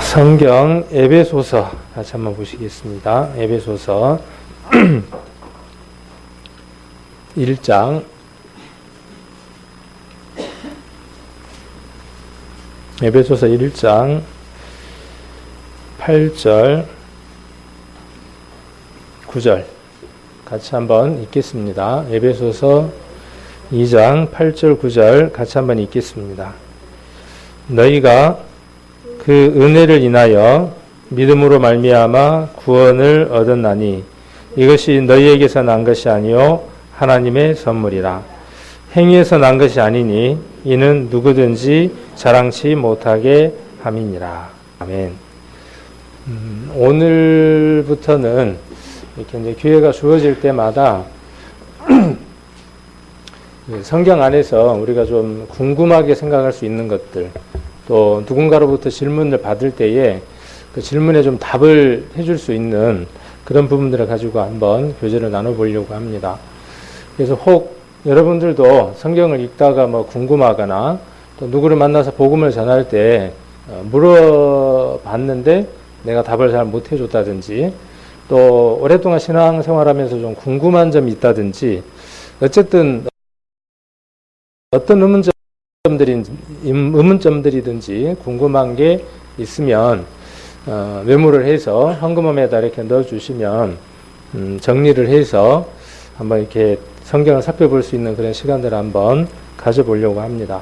성경 에베소서 같이 한번 보시겠습니다. 에베소서 1장 에베소서 1장 8절 9절 같이 한번 읽겠습니다. 에베소서 2장 8절 9절 같이 한번 읽겠습니다. 너희가 그 은혜를 인하여 믿음으로 말미암아 구원을 얻었나니 이것이 너희에게서 난 것이 아니요 하나님의 선물이라. 행위에서 난 것이 아니니 이는 누구든지 자랑치 못하게 함이니라. 아멘. 오늘부터는 이렇게 이제 기회가 주어질 때마다 성경 안에서 우리가 좀 궁금하게 생각할 수 있는 것들, 또 누군가로부터 질문을 받을 때에 그 질문에 좀 답을 해줄 수 있는 그런 부분들을 가지고 한번 교제를 나눠보려고 합니다. 그래서 혹 여러분들도 성경을 읽다가 뭐 궁금하거나 또 누구를 만나서 복음을 전할 때 물어봤는데 내가 답을 잘 못 해줬다든지, 또 오랫동안 신앙생활하면서 좀 궁금한 점이 있다든지, 어쨌든 어떤 의문점들이든지 궁금한 게 있으면 메모를 해서 현금함에다 이렇게 넣어주시면 정리를 해서 한번 이렇게 성경을 살펴볼 수 있는 그런 시간들을 한번 가져보려고 합니다.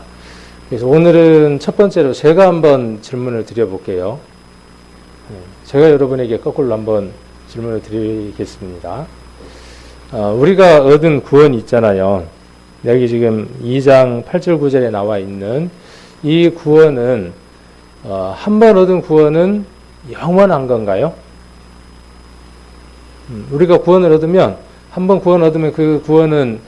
그래서 오늘은 첫 번째로 제가 한번 질문을 드려볼게요. 제가 여러분에게 거꾸로 한번 질문을 드리겠습니다. 우리가 얻은 구원이 있잖아요. 여기 지금 2장 8절 9절에 나와 있는 이 구원은 한 번 얻은 구원은 영원한 건가요? 우리가 구원을 얻으면, 한 번 구원 얻으면 그 구원은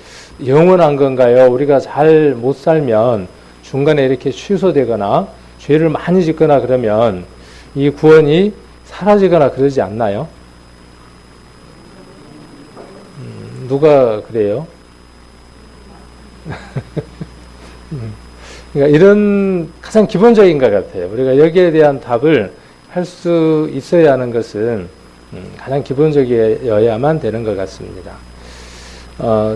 영원한 건가요? 우리가 잘 못 살면 중간에 이렇게 취소되거나 죄를 많이 짓거나 그러면 이 구원이 사라지거나 그러지 않나요? 누가 그래요? 그러니까 이런 가장 기본적인 것 같아요. 우리가 여기에 대한 답을 할 수 있어야 하는 것은 가장 기본적이어야만 되는 것 같습니다.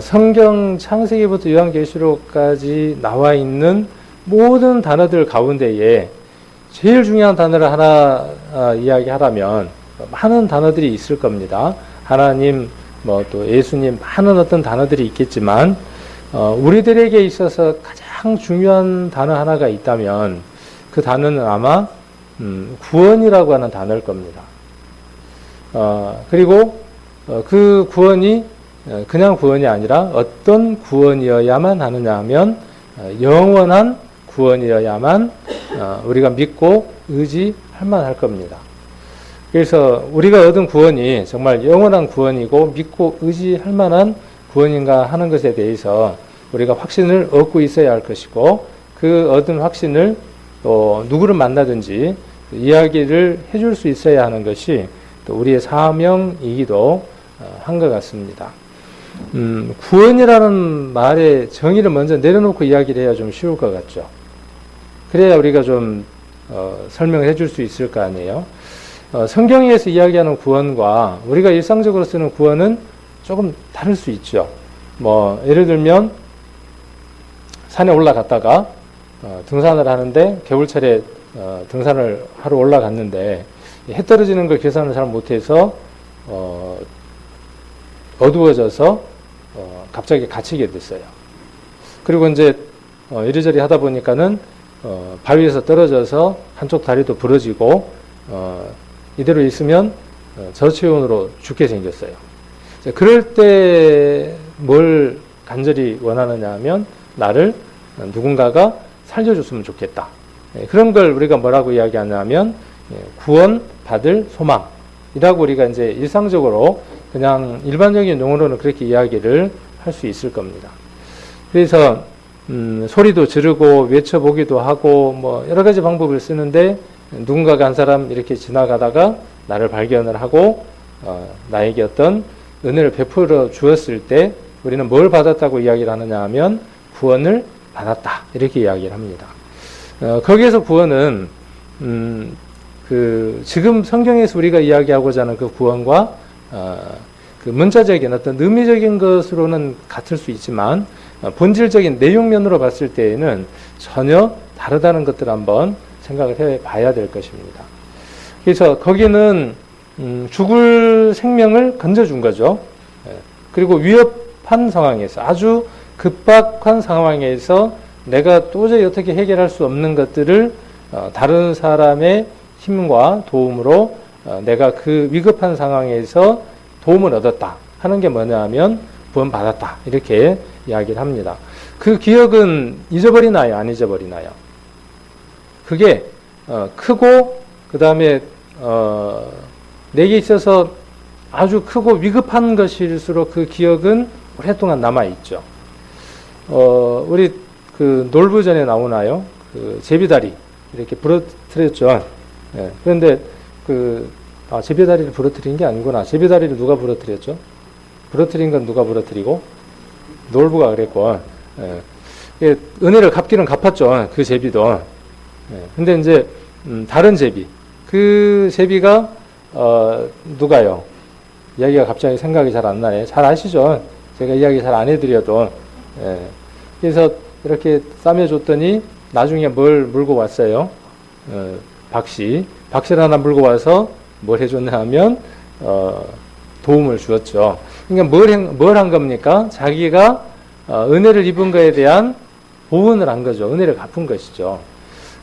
성경 창세기부터 요한계시록까지 나와 있는 모든 단어들 가운데에 제일 중요한 단어를 하나 이야기하라면 많은 단어들이 있을 겁니다. 하나님, 또 예수님, 많은 어떤 단어들이 있겠지만 우리들에게 있어서 가장 중요한 단어 하나가 있다면 그 단어는 아마 구원이라고 하는 단어일 겁니다. 그리고 그 구원이 그냥 구원이 아니라 어떤 구원이어야만 하느냐 하면 영원한 구원이어야만 우리가 믿고 의지할 만할 겁니다. 그래서 우리가 얻은 구원이 정말 영원한 구원이고 믿고 의지할 만한 구원인가 하는 것에 대해서 우리가 확신을 얻고 있어야 할 것이고, 그 얻은 확신을 또 누구를 만나든지 이야기를 해줄 수 있어야 하는 것이 또 우리의 사명이기도 한 것 같습니다. 구원이라는 말의 정의를 먼저 내려놓고 이야기를 해야 좀 쉬울 것 같죠. 그래야 우리가 좀 설명을 해줄 수 있을 거 아니에요. 성경에서 이야기하는 구원과 우리가 일상적으로 쓰는 구원은 조금 다를 수 있죠. 예를 들면 산에 올라갔다가 등산을 하는데 겨울철에 등산을 하러 올라갔는데 해 떨어지는 걸 계산을 잘 못해서 어두워져서 갑자기 갇히게 됐어요. 그리고 이제 이리저리 하다 보니까는 바위에서 떨어져서 한쪽 다리도 부러지고 이대로 있으면 저체온으로 죽게 생겼어요. 그럴 때 뭘 간절히 원하느냐 하면 나를 누군가가 살려줬으면 좋겠다. 그런 걸 우리가 뭐라고 이야기하냐면 구원 받을 소망이라고 우리가 이제 일상적으로 그냥 일반적인 용어로는 그렇게 이야기를 할 수 있을 겁니다. 그래서 소리도 지르고 외쳐보기도 하고 여러 가지 방법을 쓰는데, 누군가가 한 사람 이렇게 지나가다가 나를 발견을 하고 나에게 어떤 은혜를 베풀어 주었을 때 우리는 뭘 받았다고 이야기를 하느냐 하면 구원을 받았다, 이렇게 이야기를 합니다. 거기에서 구원은 지금 성경에서 우리가 이야기하고자 하는 그 구원과 그 문자적인 어떤 의미적인 것으로는 같을 수 있지만 본질적인 내용면으로 봤을 때에는 전혀 다르다는 것들을 한번 생각을 해봐야 될 것입니다. 그래서 거기는 죽을 생명을 건져준 거죠. 그리고 위협한 상황에서, 아주 급박한 상황에서 내가 도저히 어떻게 해결할 수 없는 것들을 다른 사람의 힘과 도움으로 내가 그 위급한 상황에서 도움을 얻었다 하는 게 뭐냐 하면 구원받았다, 이렇게 이야기를 합니다. 그 기억은 잊어버리나요, 안 잊어버리나요? 그게 크고 그 다음에 내게 있어서 아주 크고 위급한 것일수록 그 기억은 오랫동안 남아있죠. 우리 그 놀부전에 나오나요? 그 제비다리 이렇게 부러뜨렸죠. 예. 그런데 제비다리를 부러뜨린 게 아니구나. 제비다리를 누가 부러뜨렸죠? 부러뜨린 건 누가 부러뜨리고? 놀부가 그랬고. 예. 은혜를 갚기는 갚았죠. 그 제비도. 예. 근데 이제 다른 제비. 그 제비가 누가요? 이야기가 갑자기 생각이 잘 안 나네. 잘 아시죠? 제가 이야기 잘 안 해드려도. 예. 그래서 이렇게 싸매줬더니 나중에 뭘 물고 왔어요? 박씨를 하나 물고 와서 뭘 해줬냐 하면 도움을 주었죠. 그러니까 뭘 한 겁니까? 자기가 은혜를 입은 거에 대한 보은을 한 거죠. 은혜를 갚은 것이죠.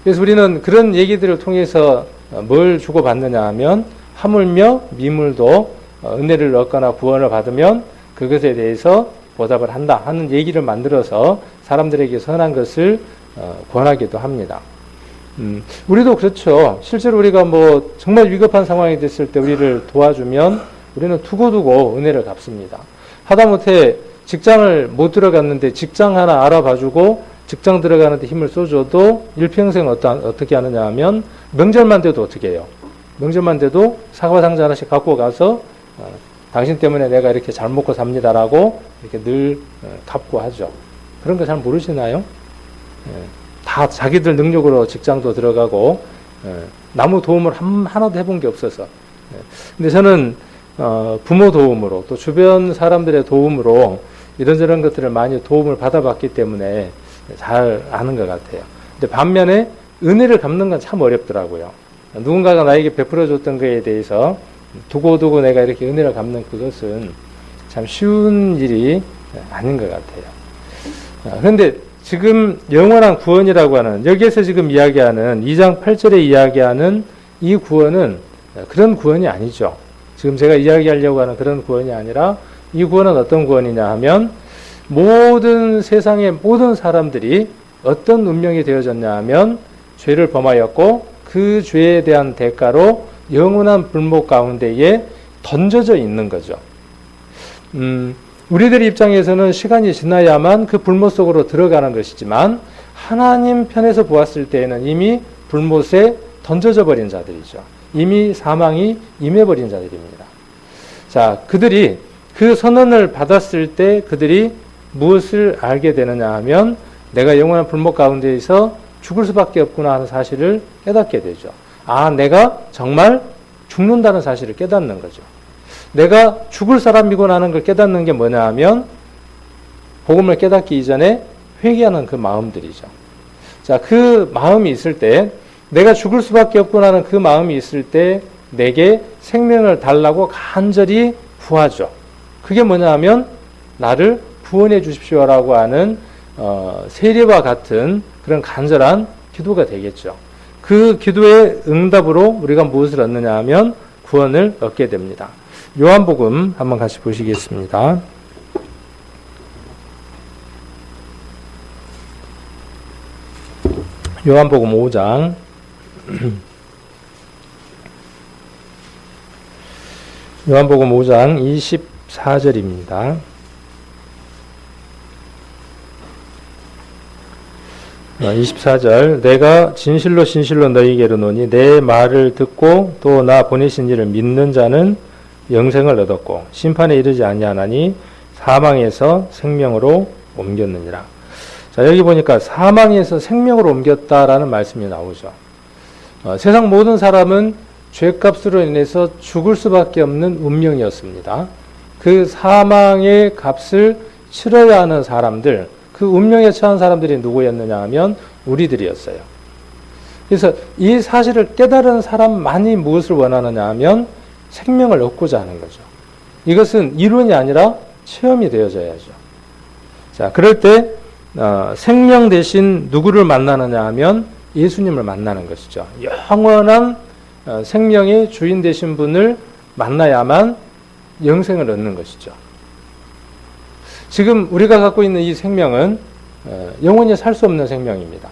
그래서 우리는 그런 얘기들을 통해서 뭘 주고받느냐 하면 하물며 미물도 은혜를 얻거나 구원을 받으면 그것에 대해서 보답을 한다 하는 얘기를 만들어서 사람들에게 선한 것을 권하기도 합니다. 우리도 그렇죠. 실제로 우리가 뭐 정말 위급한 상황이 됐을 때 우리를 도와주면 우리는 두고두고 은혜를 갚습니다. 하다못해 직장을 못 들어갔는데 직장 하나 알아봐주고 직장 들어가는데 힘을 쏘줘도 일평생 어떻게 하느냐 하면 명절만 돼도 어떻게 해요? 명절만 돼도 사과 상자 하나씩 갖고 가서 당신 때문에 내가 이렇게 잘 먹고 삽니다라고 이렇게 늘 갚고 하죠. 그런 거 잘 모르시나요? 다 자기들 능력으로 직장도 들어가고 남의 도움을 하나도 해본 게 없어서. 근데 저는 부모 도움으로 또 주변 사람들의 도움으로 이런저런 것들을 많이 도움을 받아봤기 때문에 잘 아는 것 같아요. 근데 반면에 은혜를 갚는 건 참 어렵더라고요. 누군가가 나에게 베풀어줬던 것에 대해서 두고두고 내가 이렇게 은혜를 갚는 그것은 참 쉬운 일이 아닌 것 같아요. 그런데 지금 영원한 구원이라고 하는, 여기에서 지금 이야기하는 2장 8절에 이야기하는 이 구원은 그런 구원이 아니죠. 지금 제가 이야기하려고 하는 그런 구원이 아니라 이 구원은 어떤 구원이냐 하면 모든 세상의 모든 사람들이 어떤 운명이 되어졌냐 하면 죄를 범하였고 그 죄에 대한 대가로 영원한 불목 가운데에 던져져 있는 거죠. 우리들 입장에서는 시간이 지나야만 그 불못 속으로 들어가는 것이지만 하나님 편에서 보았을 때에는 이미 불못에 던져져 버린 자들이죠. 이미 사망이 임해버린 자들입니다. 자, 그들이 그 선언을 받았을 때 그들이 무엇을 알게 되느냐 하면 내가 영원한 불못 가운데에서 죽을 수밖에 없구나 하는 사실을 깨닫게 되죠. 아, 내가 정말 죽는다는 사실을 깨닫는 거죠. 내가 죽을 사람이구나 하는 걸 깨닫는 게 뭐냐 하면 복음을 깨닫기 이전에 회개하는 그 마음들이죠. 자, 그 마음이 있을 때 내가 죽을 수밖에 없구나 하는 그 마음이 있을 때 내게 생명을 달라고 간절히 구하죠. 그게 뭐냐 하면 나를 구원해 주십시오라고 하는 세례와 같은 그런 간절한 기도가 되겠죠. 그 기도의 응답으로 우리가 무엇을 얻느냐 하면 구원을 얻게 됩니다. 요한복음 한번 같이 보시겠습니다. 요한복음 5장 요한복음 5장 24절입니다. 24절 내가 진실로 진실로 너희에게 이르노니 내 말을 듣고 또 나 보내신 이를 믿는 자는 영생을 얻었고 심판에 이르지 아니하나니 사망에서 생명으로 옮겼느니라. 자, 여기 보니까 사망에서 생명으로 옮겼다라는 말씀이 나오죠. 세상 모든 사람은 죄값으로 인해서 죽을 수밖에 없는 운명이었습니다. 그 사망의 값을 치러야 하는 사람들, 그 운명에 처한 사람들이 누구였느냐 하면 우리들이었어요. 그래서 이 사실을 깨달은 사람만이 무엇을 원하느냐 하면 생명을 얻고자 하는 거죠. 이것은 이론이 아니라 체험이 되어져야죠. 자, 그럴 때 생명 대신 누구를 만나느냐 하면 예수님을 만나는 것이죠. 영원한 생명의 주인 되신 분을 만나야만 영생을 얻는 것이죠. 지금 우리가 갖고 있는 이 생명은 영원히 살 수 없는 생명입니다.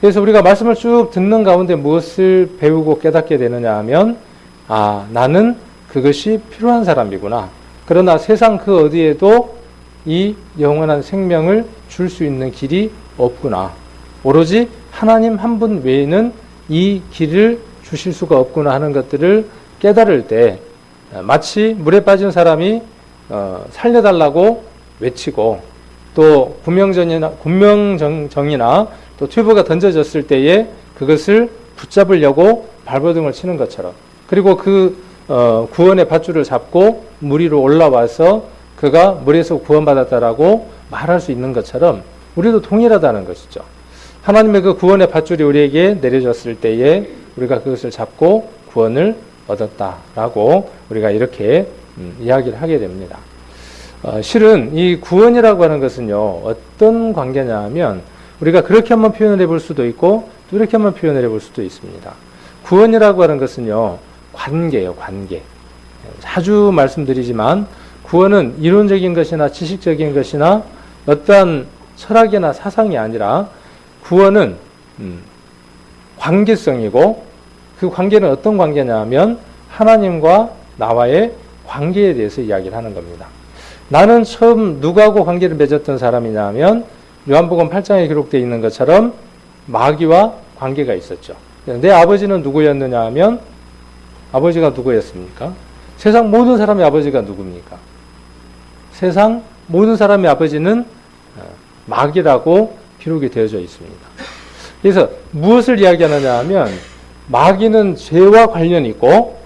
그래서 우리가 말씀을 쭉 듣는 가운데 무엇을 배우고 깨닫게 되느냐 하면 나는 그것이 필요한 사람이구나. 그러나 세상 그 어디에도 이 영원한 생명을 줄 수 있는 길이 없구나. 오로지 하나님 한 분 외에는 이 길을 주실 수가 없구나 하는 것들을 깨달을 때 마치 물에 빠진 사람이 살려달라고 외치고 또 군명정이나 또 튜브가 던져졌을 때에 그것을 붙잡으려고 발버둥을 치는 것처럼, 그리고 그 구원의 밧줄을 잡고 물 위로 올라와서 그가 물에서 구원받았다라고 말할 수 있는 것처럼 우리도 동일하다는 것이죠. 하나님의 그 구원의 밧줄이 우리에게 내려졌을 때에 우리가 그것을 잡고 구원을 얻었다라고 우리가 이렇게 이야기를 하게 됩니다. 실은 이 구원이라고 하는 것은요, 어떤 관계냐 하면 우리가 그렇게 한번 표현을 해볼 수도 있고 또 이렇게 한번 표현을 해볼 수도 있습니다. 구원이라고 하는 것은요, 관계예요, 관계. 자주 말씀드리지만 구원은 이론적인 것이나 지식적인 것이나 어떠한 철학이나 사상이 아니라 구원은 관계성이고, 그 관계는 어떤 관계냐 하면 하나님과 나와의 관계에 대해서 이야기를 하는 겁니다. 나는 처음 누구하고 관계를 맺었던 사람이냐 하면 요한복음 8장에 기록되어 있는 것처럼 마귀와 관계가 있었죠. 내 아버지는 누구였느냐 하면 아버지가 누구였습니까? 세상 모든 사람의 아버지가 누굽니까? 세상 모든 사람의 아버지는 마귀라고 기록이 되어져 있습니다. 그래서 무엇을 이야기하느냐 하면 마귀는 죄와 관련이 있고,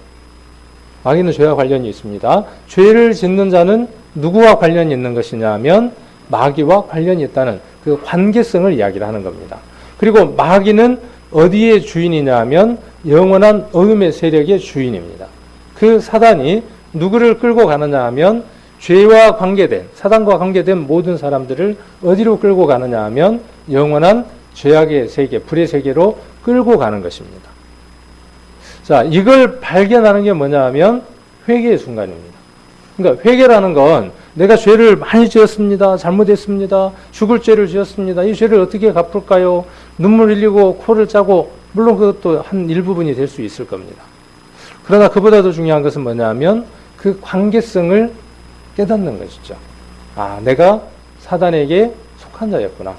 마귀는 죄와 관련이 있습니다. 죄를 짓는 자는 누구와 관련이 있는 것이냐 하면 마귀와 관련이 있다는 그 관계성을 이야기를 하는 겁니다. 그리고 마귀는 어디의 주인이냐 하면 영원한 어둠의 세력의 주인입니다. 그 사단이 누구를 끌고 가느냐 하면 죄와 관계된, 사단과 관계된 모든 사람들을 어디로 끌고 가느냐 하면 영원한 죄악의 세계, 불의 세계로 끌고 가는 것입니다. 자, 이걸 발견하는 게 뭐냐 하면 회개의 순간입니다. 그러니까 회개라는 건 내가 죄를 많이 지었습니다. 잘못했습니다. 죽을 죄를 지었습니다. 이 죄를 어떻게 갚을까요? 눈물 흘리고 코를 짜고, 물론 그것도 한 일부분이 될 수 있을 겁니다. 그러나 그보다 더 중요한 것은 뭐냐면 그 관계성을 깨닫는 것이죠. 내가 사단에게 속한 자였구나.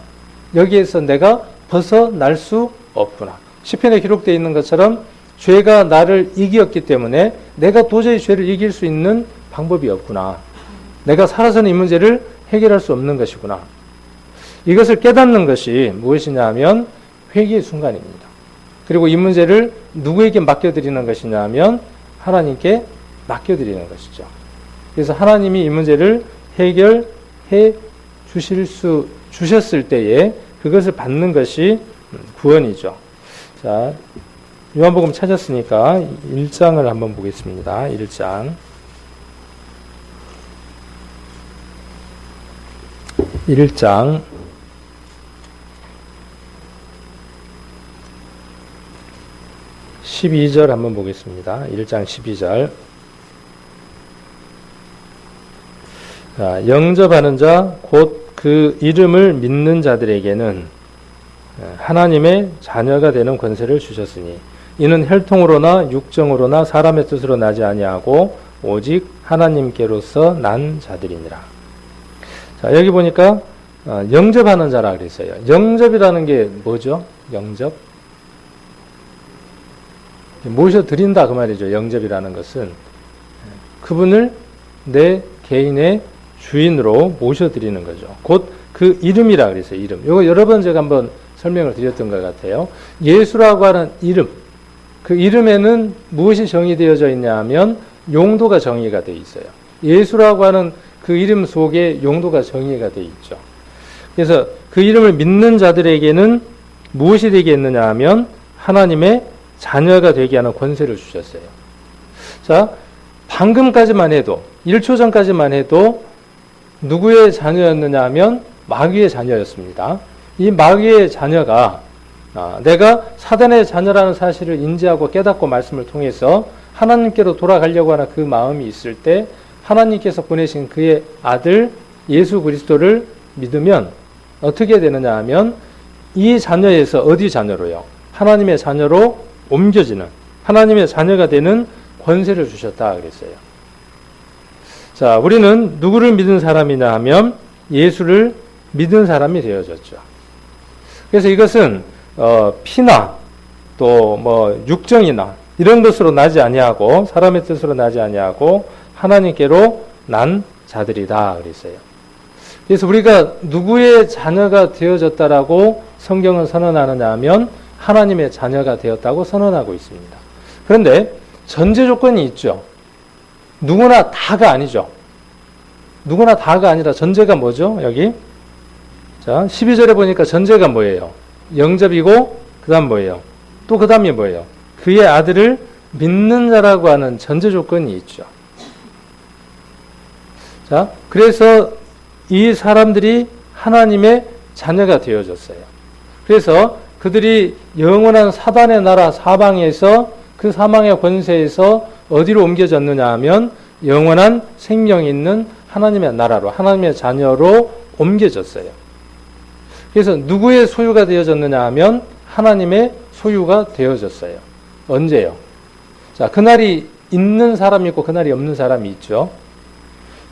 여기에서 내가 벗어날 수 없구나. 시편에 기록되어 있는 것처럼 죄가 나를 이겼기 때문에 내가 도저히 죄를 이길 수 있는 방법이 없구나. 내가 살아서는 이 문제를 해결할 수 없는 것이구나. 이것을 깨닫는 것이 무엇이냐 하면 회개의 순간입니다. 그리고 이 문제를 누구에게 맡겨드리는 것이냐 하면 하나님께 맡겨드리는 것이죠. 그래서 하나님이 이 문제를 해결해 주셨을 때에 그것을 받는 것이 구원이죠. 자, 요한복음 찾았으니까 1장을 한번 보겠습니다. 1장. 1장 12절 한번 보겠습니다. 1장 12절. 자, 영접하는 자, 곧 그 이름을 믿는 자들에게는 하나님의 자녀가 되는 권세를 주셨으니 이는 혈통으로나 육정으로나 사람의 뜻으로 나지 아니하고 오직 하나님께로서 난 자들이니라. 자, 여기 보니까 영접하는 자라 그랬어요. 영접이라는 게 뭐죠? 영접? 모셔드린다 그 말이죠. 영접이라는 것은 그분을 내 개인의 주인으로 모셔드리는 거죠. 곧 그 이름이라 그랬어요. 이름. 이거 여러 번 제가 한번 설명을 드렸던 것 같아요. 예수라고 하는 이름, 그 이름에는 무엇이 정의되어져 있냐 하면 용도가 정의가 되어 있어요. 예수라고 하는 그 이름 속에 용도가 정의가 되어 있죠. 그래서 그 이름을 믿는 자들에게는 무엇이 되겠느냐 하면 하나님의 자녀가 되게 하는 권세를 주셨어요. 자, 방금까지만 해도 1초 전까지만 해도 누구의 자녀였느냐 하면 마귀의 자녀였습니다. 이 마귀의 자녀가 내가 사단의 자녀라는 사실을 인지하고 깨닫고 말씀을 통해서 하나님께로 돌아가려고 하는 그 마음이 있을 때 하나님께서 보내신 그의 아들 예수 그리스도를 믿으면 어떻게 되느냐 하면 이 자녀에서 어디 자녀로요? 하나님의 자녀로 옮겨지는 하나님의 자녀가 되는 권세를 주셨다 그랬어요. 자, 우리는 누구를 믿은 사람이냐 하면 예수를 믿은 사람이 되어졌죠. 그래서 이것은 피나 또 뭐 육정이나 이런 것으로 나지 아니하고 사람의 뜻으로 나지 아니하고 하나님께로 난 자들이다 그랬어요. 그래서 우리가 누구의 자녀가 되어졌다라고 성경은 선언하느냐 하면 하나님의 자녀가 되었다고 선언하고 있습니다. 그런데 전제 조건이 있죠. 누구나 다가 아니죠. 누구나 다가 아니라 전제가 뭐죠? 여기 자 12절에 보니까 전제가 뭐예요? 영접이고 그 다음 뭐예요? 또 그 다음이 뭐예요? 그의 아들을 믿는 자라고 하는 전제 조건이 있죠. 자, 그래서 이 사람들이 하나님의 자녀가 되어졌어요. 그래서 그들이 영원한 사단의 나라 사방에서 그 사망의 권세에서 어디로 옮겨졌느냐 하면 영원한 생명이 있는 하나님의 나라로 하나님의 자녀로 옮겨졌어요. 그래서 누구의 소유가 되어졌느냐 하면 하나님의 소유가 되어졌어요. 언제요? 자, 그날이 있는 사람이 있고 그날이 없는 사람이 있죠.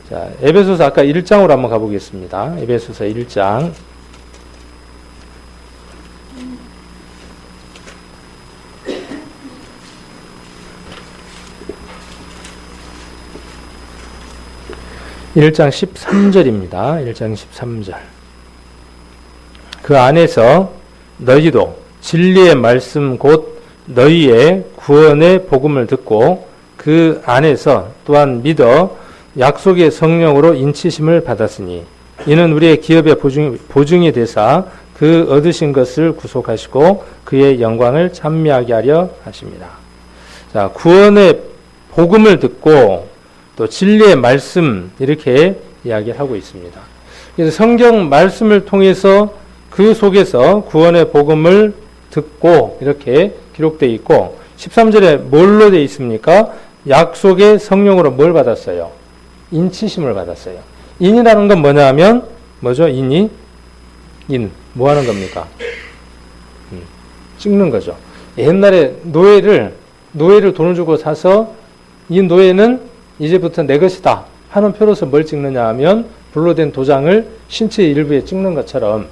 자, 에베소서 아까 1장으로 한번 가보겠습니다. 에베소서 1장. (1장 13절입니다) 1장 13절. 그 안에서 너희도 진리의 말씀 곧 너희의 구원의 복음을 듣고 그 안에서 또한 믿어 약속의 성령으로 인치심을 받았으니 이는 우리의 기업의 보증이 되사 그 얻으신 것을 구속하시고 그의 영광을 찬미하게 하려 하십니다. 자, 구원의 복음을 듣고 또 진리의 말씀 이렇게 이야기를 하고 있습니다. 그래서 성경 말씀을 통해서 그 속에서 구원의 복음을 듣고 이렇게 기록되어 있고 13절에 뭘로 되어 있습니까? 약속의 성령으로 뭘 받았어요? 인치심을 받았어요. 인이라는 건 뭐냐 하면 뭐죠? 인이 뭐 하는 겁니까? 찍는 거죠. 옛날에 노예를 돈을 주고 사서 이 노예는 이제부터 내 것이다 하는 표로서 뭘 찍느냐 하면 불로 된 도장을 신체의 일부에 찍는 것처럼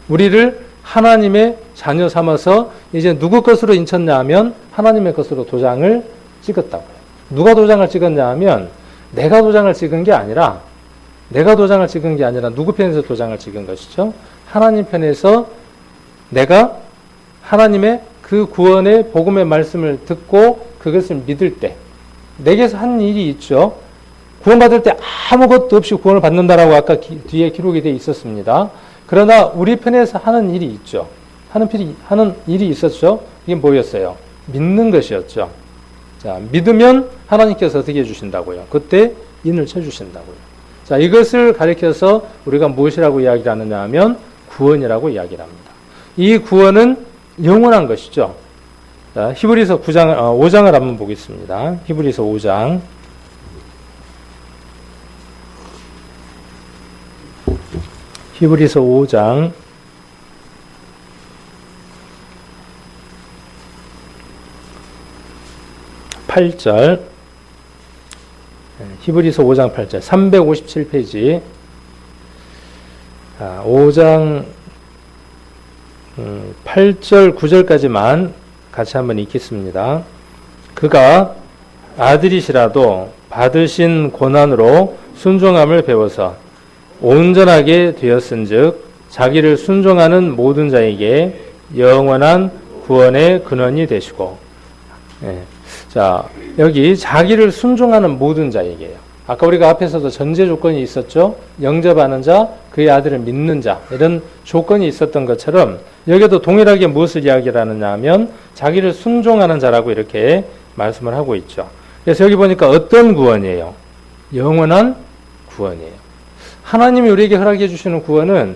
우리를 하나님의 자녀 삼아서 이제 누구 것으로 인쳤냐 하면 하나님의 것으로 도장을 찍었다고요. 누가 도장을 찍었냐 하면 내가 도장을 찍은 게 아니라 누구 편에서 도장을 찍은 것이죠? 하나님 편에서 내가 하나님의 그 구원의 복음의 말씀을 듣고 그것을 믿을 때 내게서 한 일이 있죠. 구원받을 때 아무것도 없이 구원을 받는다라고 아까 뒤에 기록이 되어 있었습니다. 그러나 우리 편에서 하는 일이 있죠. 하는 일이 있었죠. 이게 뭐였어요? 믿는 것이었죠. 자, 믿으면 하나님께서 어떻게 해주신다고요? 그때 인을 쳐주신다고요. 자, 이것을 가리켜서 우리가 무엇이라고 이야기를 하느냐 하면 구원이라고 이야기를 합니다. 이 구원은 영원한 것이죠. 자, 히브리서 5장을 한번 보겠습니다. 히브리서 5장. 히브리서 5장 8절. 히브리서 5장 8절 357페이지 5장 8절 9절까지만 같이 한번 읽겠습니다. 그가 아들이시라도 받으신 고난으로 순종함을 배워서 온전하게 되었은즉 자기를 순종하는 모든 자에게 영원한 구원의 근원이 되시고. 예. 자, 여기 자기를 순종하는 모든 자에게요. 아까 우리가 앞에서도 전제 조건이 있었죠. 영접하는 자, 그의 아들을 믿는 자, 이런 조건이 있었던 것처럼 여기도 동일하게 무엇을 이야기하느냐 하면 자기를 순종하는 자라고 이렇게 말씀을 하고 있죠. 그래서 여기 보니까 어떤 구원이에요? 영원한 구원이에요. 하나님이 우리에게 허락해 주시는 구원은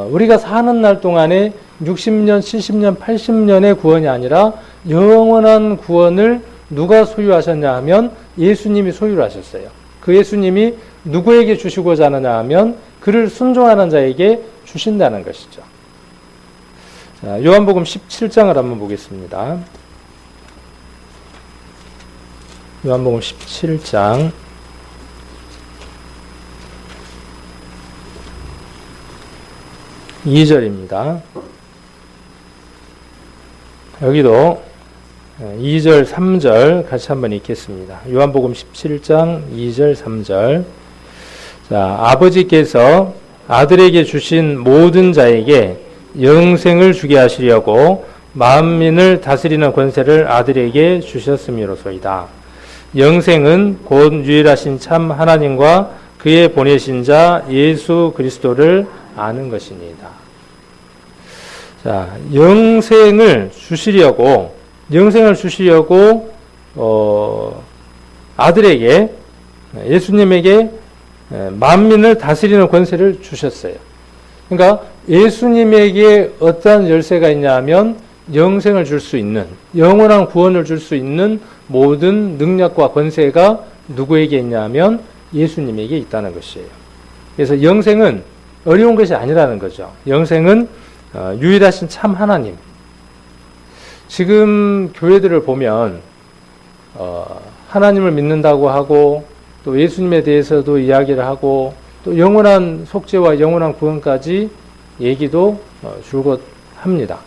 우리가 사는 날 동안에 60년, 70년, 80년의 구원이 아니라 영원한 구원을 누가 소유하셨냐 하면 예수님이 소유를 하셨어요. 그 예수님이 누구에게 주시고자 하느냐 하면 그를 순종하는 자에게 주신다는 것이죠. 자, 요한복음 17장을 한번 보겠습니다. 요한복음 17장 2절입니다. 여기도 2절, 3절 같이 한번 읽겠습니다. 요한복음 17장 2절, 3절. 자, 아버지께서 아들에게 주신 모든 자에게 영생을 주게 하시려고 만민을 다스리는 권세를 아들에게 주셨음이로소이다. 영생은 곧 유일하신 참 하나님과 그의 보내신 자 예수 그리스도를 아는 것입니다. 자, 영생을 주시려고 아들에게, 예수님에게 만민을 다스리는 권세를 주셨어요. 그러니까 예수님에게 어떠한 열쇠가 있냐 하면 영생을 줄 수 있는, 영원한 구원을 줄 수 있는 모든 능력과 권세가 누구에게 있냐 하면 예수님에게 있다는 것이에요. 그래서 영생은 어려운 것이 아니라는 거죠. 영생은 유일하신 참 하나님. 지금 교회들을 보면 하나님을 믿는다고 하고 또 예수님에 대해서도 이야기를 하고 또 영원한 속죄와 영원한 구원까지 얘기도 줄곧 합니다.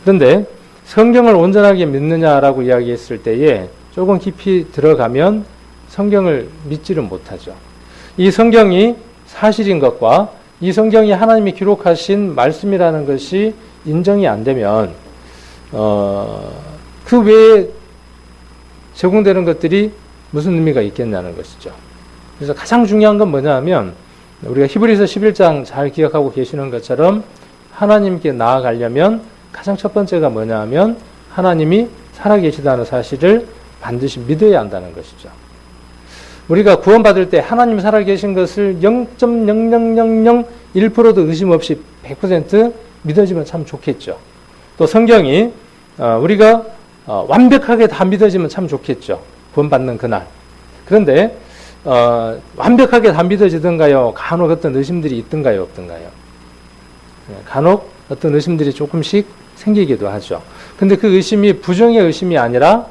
그런데 성경을 온전하게 믿느냐라고 이야기했을 때에 조금 깊이 들어가면 성경을 믿지를 못하죠. 이 성경이 사실인 것과 이 성경이 하나님이 기록하신 말씀이라는 것이 인정이 안 되면 그 외에 제공되는 것들이 무슨 의미가 있겠냐는 것이죠. 그래서 가장 중요한 건 뭐냐 하면 우리가 히브리서 11장 잘 기억하고 계시는 것처럼 하나님께 나아가려면 가장 첫 번째가 뭐냐 하면 하나님이 살아계시다는 사실을 반드시 믿어야 한다는 것이죠. 우리가 구원받을 때 하나님 살아계신 것을 0.0001%도 의심 없이 100% 믿어지면 참 좋겠죠. 또 성경이 우리가 완벽하게 다 믿어지면 참 좋겠죠. 구원받는 그날. 그런데 완벽하게 다 믿어지던가요? 간혹 어떤 의심들이 있던가요? 없던가요? 간혹 어떤 의심들이 조금씩 생기기도 하죠. 근데 그 의심이 부정의 의심이 아니라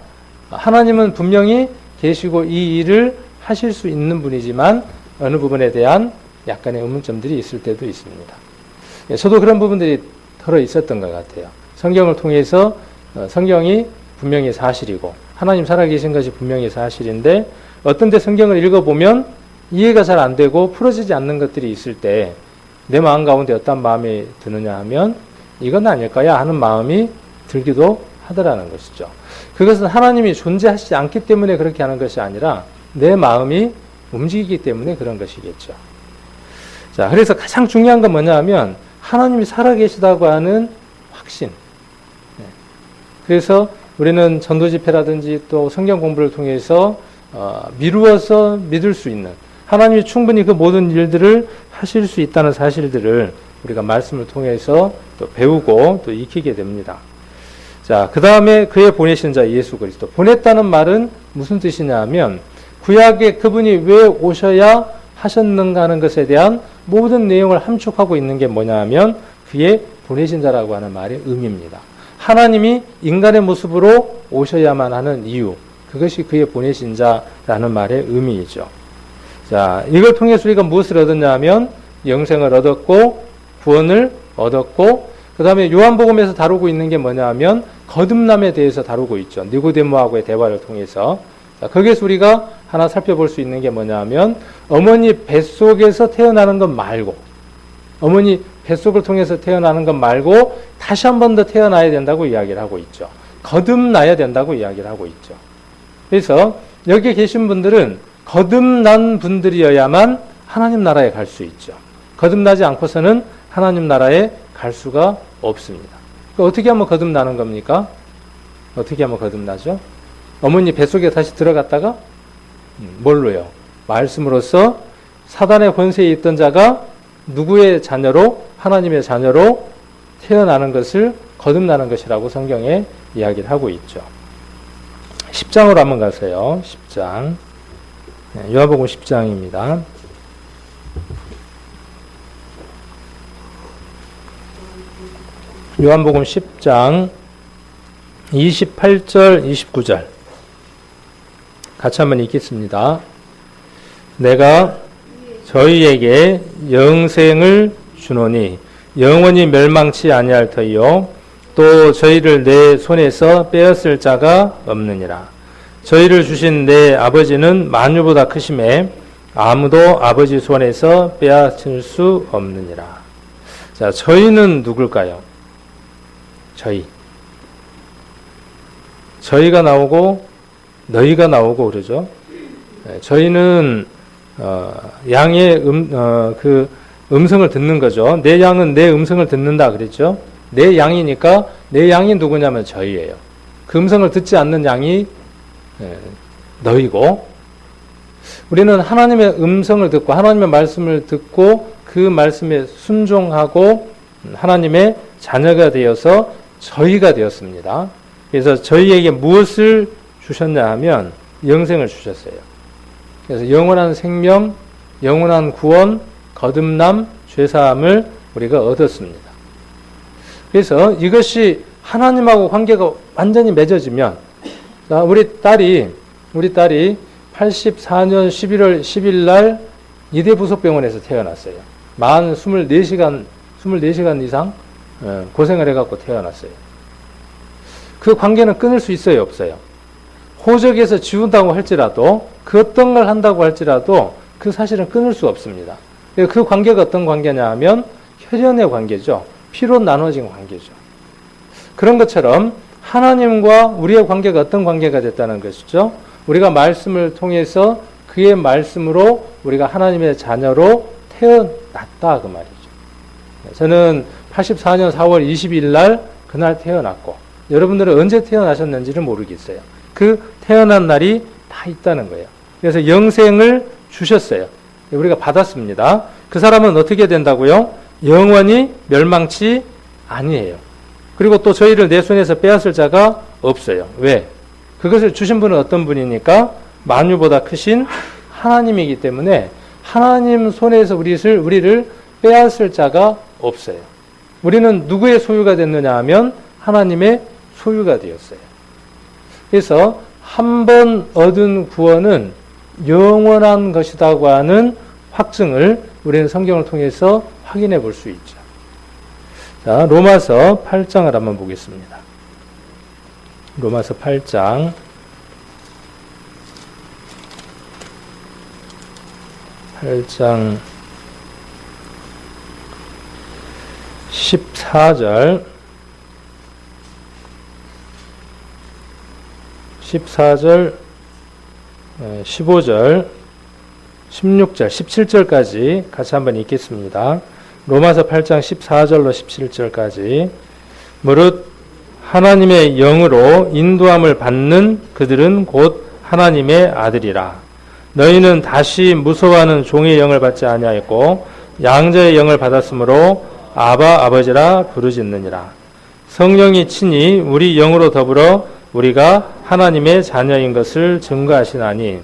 하나님은 분명히 계시고 이 일을 하실 수 있는 분이지만 어느 부분에 대한 약간의 의문점들이 있을 때도 있습니다. 저도 그런 부분들이 덜어 있었던 것 같아요. 성경을 통해서 성경이 분명히 사실이고 하나님 살아계신 것이 분명히 사실인데 어떤 데 성경을 읽어보면 이해가 잘 안 되고 풀어지지 않는 것들이 있을 때 내 마음 가운데 어떤 마음이 드느냐 하면 이건 아닐 거야 하는 마음이 들기도 하더라는 것이죠. 그것은 하나님이 존재하시지 않기 때문에 그렇게 하는 것이 아니라 내 마음이 움직이기 때문에 그런 것이겠죠. 자, 그래서 가장 중요한 건 뭐냐 하면 하나님이 살아계시다고 하는 확신. 그래서 우리는 전도 집회라든지 또 성경 공부를 통해서 미루어서 믿을 수 있는 하나님이 충분히 그 모든 일들을 하실 수 있다는 사실들을 우리가 말씀을 통해서 또 배우고 또 익히게 됩니다. 자, 그 다음에 그의 보내신 자 예수 그리스도. 보냈다는 말은 무슨 뜻이냐 하면 구약에 그분이 왜 오셔야 하셨는가 하는 것에 대한 모든 내용을 함축하고 있는 게 뭐냐 하면 그의 보내신 자라고 하는 말의 의미입니다. 하나님이 인간의 모습으로 오셔야만 하는 이유, 그것이 그의 보내신 자라는 말의 의미이죠. 자, 이걸 통해서 우리가 무엇을 얻었냐 하면 영생을 얻었고 구원을 얻었고 그 다음에 요한복음에서 다루고 있는 게 뭐냐 하면 거듭남에 대해서 다루고 있죠. 니고데모하고의 대화를 통해서. 자, 거기에서 우리가 하나 살펴볼 수 있는 게 뭐냐 하면 어머니 뱃속에서 태어나는 것 말고 어머니 뱃속을 통해서 태어나는 것 말고 다시 한 번 더 태어나야 된다고 이야기를 하고 있죠. 거듭나야 된다고 이야기를 하고 있죠. 그래서 여기 계신 분들은 거듭난 분들이어야만 하나님 나라에 갈 수 있죠. 거듭나지 않고서는 하나님 나라에 갈 수가 없습니다. 어떻게 하면 거듭나는 겁니까? 어떻게 하면 거듭나죠? 어머니 뱃속에 다시 들어갔다가 뭘로요? 말씀으로써 사단의 권세에 있던 자가 누구의 자녀로? 하나님의 자녀로 태어나는 것을 거듭나는 것이라고 성경에 이야기를 하고 있죠. 10장으로 한번 가세요. 10장. 요한복음 10장입니다. 요한복음 10장 28절 29절 같이 한번 읽겠습니다. 내가 저희에게 영생을 주노니 영원히 멸망치 아니할 터이요 또 저희를 내 손에서 빼앗을 자가 없느니라. 저희를 주신 내 아버지는 만유보다 크심에 아무도 아버지 손에서 빼앗을 수 없느니라. 자, 저희는 누굴까요? 저희가 나오고 너희가 나오고 그러죠. 저희는 양의 음성을 듣는 거죠. 내 양은 내 음성을 듣는다 그랬죠. 내 양이니까 내 양이 누구냐면 저희예요. 그 음성을 듣지 않는 양이 너희고, 우리는 하나님의 음성을 듣고 하나님의 말씀을 듣고 그 말씀에 순종하고 하나님의 자녀가 되어서 저희가 되었습니다. 그래서 저희에게 무엇을 주셨냐 하면 영생을 주셨어요. 그래서 영원한 생명, 영원한 구원, 거듭남, 죄사함을 우리가 얻었습니다. 그래서 이것이 하나님하고 관계가 완전히 맺어지면, 우리 딸이 84년 11월 10일 날 이대 부속병원에서 태어났어요. 만 24시간 이상 고생을 해갖고 태어났어요. 그 관계는 끊을 수 있어요, 없어요? 호적에서 지운다고 할지라도, 그 어떤 걸 한다고 할지라도 그 사실은 끊을 수 없습니다. 그 관계가 어떤 관계냐 하면 혈연의 관계죠. 피로 나눠진 관계죠. 그런 것처럼 하나님과 우리의 관계가 어떤 관계가 됐다는 것이죠. 우리가 말씀을 통해서 그의 말씀으로 우리가 하나님의 자녀로 태어났다 그 말이죠. 저는 84년 4월 22일 날 그날 태어났고, 여러분들은 언제 태어나셨는지를 모르겠어요. 그 태어난 날이 다 있다는 거예요. 그래서 영생을 주셨어요. 우리가 받았습니다. 그 사람은 어떻게 된다고요? 영원히 멸망치 아니에요. 그리고 또 저희를 내 손에서 빼앗을 자가 없어요. 왜? 그것을 주신 분은 어떤 분이니까? 만유보다 크신 하나님이기 때문에 하나님 손에서 우리를 빼앗을 자가 없어요. 우리는 누구의 소유가 됐느냐 하면 하나님의 소유가 되었어요. 그래서 한 번 얻은 구원은 영원한 것이라고 하는 확증을 우리는 성경을 통해서 확인해 볼 수 있죠. 자, 로마서 8장을 한번 보겠습니다. 로마서 8장 14절 15절 16절 17절까지 같이 한번 읽겠습니다. 로마서 8장 14절로 17절까지. 무릇 하나님의 영으로 인도함을 받는 그들은 곧 하나님의 아들이라. 너희는 다시 무서워하는 종의 영을 받지 아니하였고 양자의 영을 받았으므로 아바 아버지라 부르짖느니라. 성령이 친히 우리 영으로 더불어 우리가 하나님의 자녀인 것을 증거하시나니,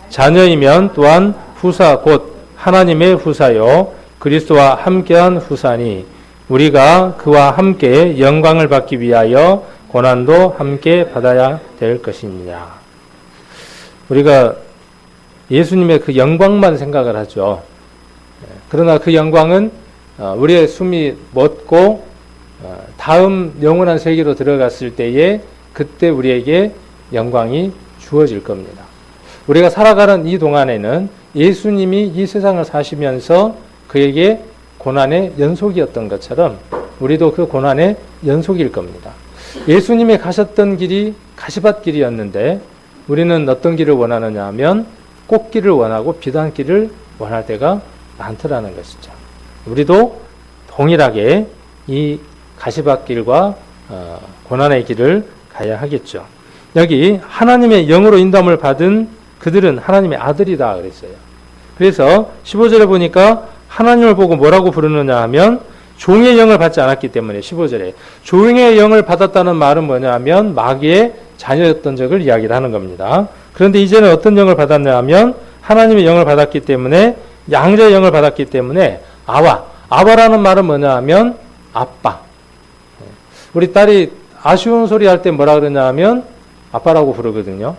자녀이면 또한 후사 곧 하나님의 후사요 그리스도와 함께한 후사니, 우리가 그와 함께 영광을 받기 위하여 고난도 함께 받아야 될 것이니라. 우리가 예수님의 그 영광만 생각을 하죠. 그러나 그 영광은 우리의 숨이 멎고 다음 영원한 세계로 들어갔을 때에 그때 우리에게 영광이 주어질 겁니다. 우리가 살아가는 이 동안에는 예수님이 이 세상을 사시면서 그에게 고난의 연속이었던 것처럼 우리도 그 고난의 연속일 겁니다. 예수님이 가셨던 길이 가시밭길이었는데 우리는 어떤 길을 원하느냐 하면 꽃길을 원하고 비단길을 원할 때가 많더라는 것이죠. 우리도 동일하게 이 가시밭길과 고난의 길을 가야 하겠죠. 여기 하나님의 영으로 인도함을 받은 그들은 하나님의 아들이다 그랬어요. 그래서 15절에 보니까 하나님을 보고 뭐라고 부르느냐 하면 종의 영을 받지 않았기 때문에 15절에 종의 영을 받았다는 말은 뭐냐 하면 마귀의 자녀였던 적을 이야기를 하는 겁니다. 그런데 이제는 어떤 영을 받았냐 하면 하나님의 영을 받았기 때문에 양자의 영을 받았기 때문에 아바라는 말은 뭐냐 하면 아빠. 우리 딸이 아쉬운 소리 할 때 뭐라 그러냐 하면 아빠라고 부르거든요.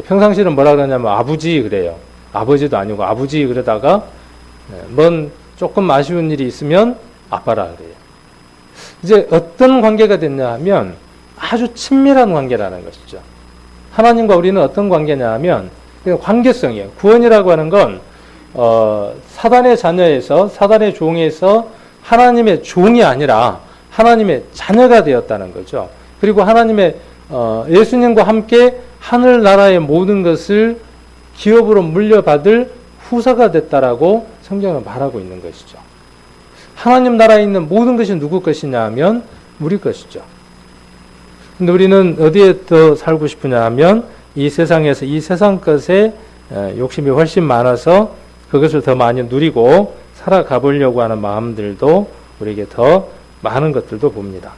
평상시는 뭐라 그러냐면 아버지 그래요. 아버지도 아니고 아버지 그러다가 뭔 조금 아쉬운 일이 있으면 아빠라 그래요. 이제 어떤 관계가 됐냐 하면 아주 친밀한 관계라는 것이죠. 하나님과 우리는 어떤 관계냐 하면 관계성이에요. 구원이라고 하는 건 사단의 자녀에서 사단의 종에서 하나님의 종이 아니라 하나님의 자녀가 되었다는 거죠. 그리고 하나님의 예수님과 함께 하늘나라의 모든 것을 기업으로 물려받을 후사가 됐다라고 성경은 말하고 있는 것이죠. 하나님 나라에 있는 모든 것이 누구 것이냐 하면 우리 것이죠. 근데 우리는 어디에 더 살고 싶으냐 하면 이 세상에서 이 세상 것에 욕심이 훨씬 많아서 그것을 더 많이 누리고 살아가 보려고 하는 마음들도 우리에게 더 많은 것들도 봅니다.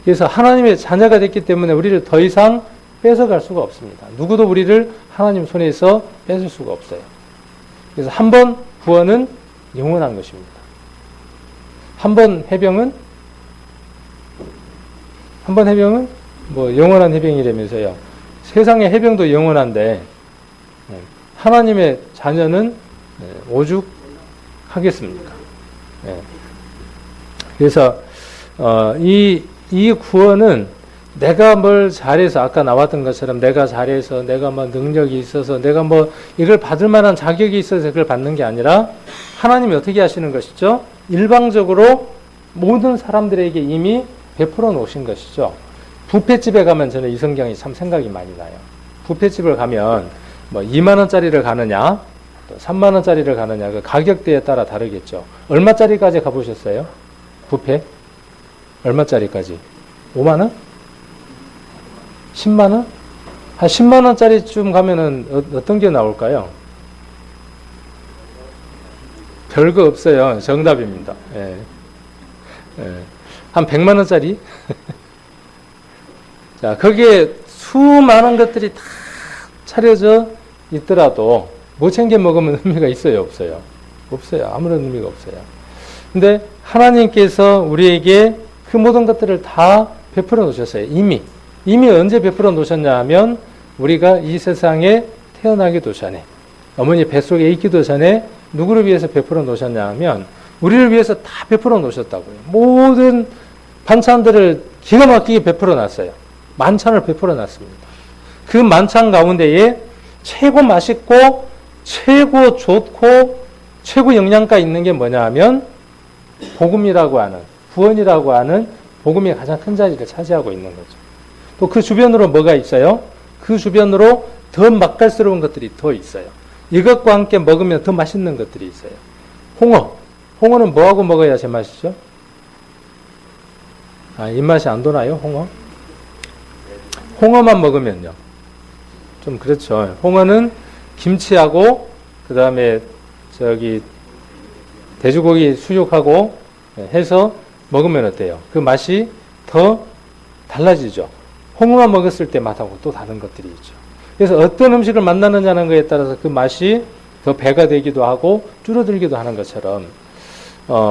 그래서 하나님의 자녀가 됐기 때문에 우리를 더 이상 뺏어갈 수가 없습니다. 누구도 우리를 하나님 손에서 뺏을 수가 없어요. 그래서 한 번 구원은 영원한 것입니다. 한 번 해병은 뭐 영원한 해병이라면서요. 세상의 해병도 영원한데 하나님의 자녀는 오죽하겠습니까? 그래서 이 구원은 내가 뭘 잘해서 아까 나왔던 것처럼 내가 잘해서 내가 뭐 능력이 있어서 내가 뭐 이걸 받을 만한 자격이 있어서 그걸 받는 게 아니라 하나님이 어떻게 하시는 것이죠? 일방적으로 모든 사람들에게 이미 베풀어 놓으신 것이죠. 뷔페집에 가면 저는 이 성경이 참 생각이 많이 나요. 뷔페집을 가면 뭐 2만 원짜리를 가느냐 또 3만 원짜리를 가느냐 그 가격대에 따라 다르겠죠. 얼마짜리까지 가보셨어요? 뷔페? 얼마짜리까지? 5만 원? 10만 원? 한 10만 원짜리쯤 가면은 어떤 게 나올까요? 별거 없어요. 정답입니다. 한 100만 원짜리? 자, 거기에 수많은 것들이 다 차려져 있더라도 못 챙겨 먹으면 의미가 있어요? 없어요? 없어요. 아무런 의미가 없어요. 근데 하나님께서 우리에게 그 모든 것들을 다 베풀어 놓으셨어요. 이미 언제 베풀어 놓으셨냐 하면 우리가 이 세상에 태어나기도 전에 어머니 뱃속에 있기도 전에 누구를 위해서 베풀어 놓으셨냐 하면 우리를 위해서 다 베풀어 놓으셨다고요. 모든 반찬들을 기가 막히게 베풀어 놨어요. 만찬을 베풀어 놨습니다. 그 만찬 가운데에 최고 맛있고 최고 좋고 최고 영양가 있는 게 뭐냐 하면 복음이라고 하는 구원이라고 하는 복음이 가장 큰 자리를 차지하고 있는 거죠. 또 그 주변으로 뭐가 있어요? 그 주변으로 더 맛깔스러운 것들이 더 있어요. 이것과 함께 먹으면 더 맛있는 것들이 있어요. 홍어는 뭐하고 먹어야 제맛이죠? 입맛이 안 도나요? 홍어만 먹으면요. 좀 그렇죠. 홍어는 김치하고 그 다음에 돼지고기 수육하고 해서 먹으면 어때요? 그 맛이 더 달라지죠. 홍어만 먹었을 때 맛하고 또 다른 것들이 있죠. 그래서 어떤 음식을 만나느냐는 것에 따라서 그 맛이 더 배가 되기도 하고 줄어들기도 하는 것처럼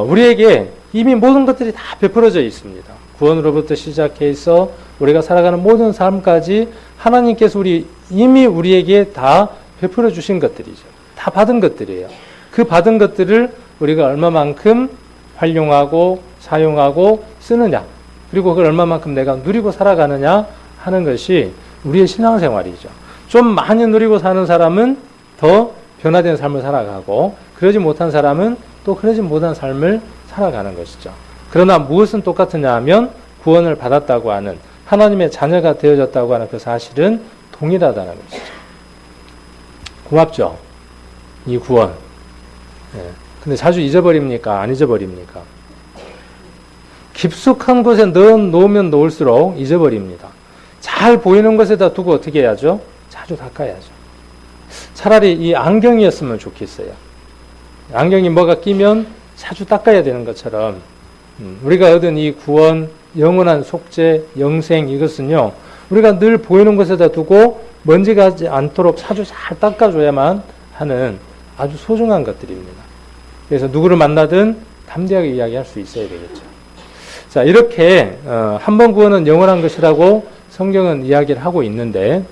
우리에게 이미 모든 것들이 다 베풀어져 있습니다. 구원으로부터 시작해서 우리가 살아가는 모든 삶까지 하나님께서 이미 우리에게 다 베풀어 주신 것들이죠. 다 받은 것들이에요. 그 받은 것들을 우리가 얼마만큼 활용하고 사용하고 쓰느냐, 그리고 그걸 얼마만큼 내가 누리고 살아가느냐 하는 것이 우리의 신앙생활이죠. 좀 많이 누리고 사는 사람은 더 변화된 삶을 살아가고, 그러지 못한 사람은 또 그러지 못한 삶을 살아가는 것이죠. 그러나 무엇은 똑같으냐 하면 구원을 받았다고 하는 하나님의 자녀가 되어졌다고 하는 그 사실은 동일하다는 것이죠. 고맙죠? 이 구원. 근데 자주 잊어버립니까? 안 잊어버립니까? 깊숙한 곳에 놓으면 놓을수록 잊어버립니다. 잘 보이는 곳에다 두고 어떻게 해야죠? 자주 닦아야죠. 차라리 이 안경이었으면 좋겠어요. 안경이 뭐가 끼면 자주 닦아야 되는 것처럼 우리가 얻은 이 구원, 영원한 속죄, 영생 이것은요. 우리가 늘 보이는 곳에다 두고 먼지 가지 않도록 자주 잘 닦아줘야만 하는 아주 소중한 것들입니다. 그래서 누구를 만나든 담대하게 이야기할 수 있어야 되겠죠. 자, 이렇게 한 번 구원은 영원한 것이라고 성경은 이야기를 하고 있는데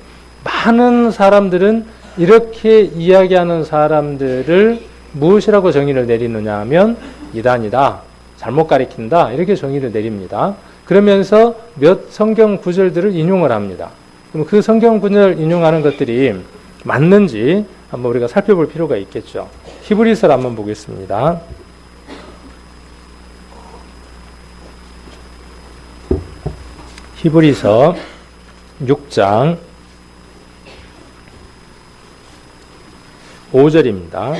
많은 사람들은 이렇게 이야기하는 사람들을 무엇이라고 정의를 내리느냐 하면 이단이다, 잘못 가리킨다 이렇게 정의를 내립니다. 그러면서 몇 성경 구절들을 인용을 합니다. 그럼 그 성경 구절 인용하는 것들이 맞는지 한번 우리가 살펴볼 필요가 있겠죠. 히브리서를 한번 보겠습니다. 히브리서 6장 5절입니다.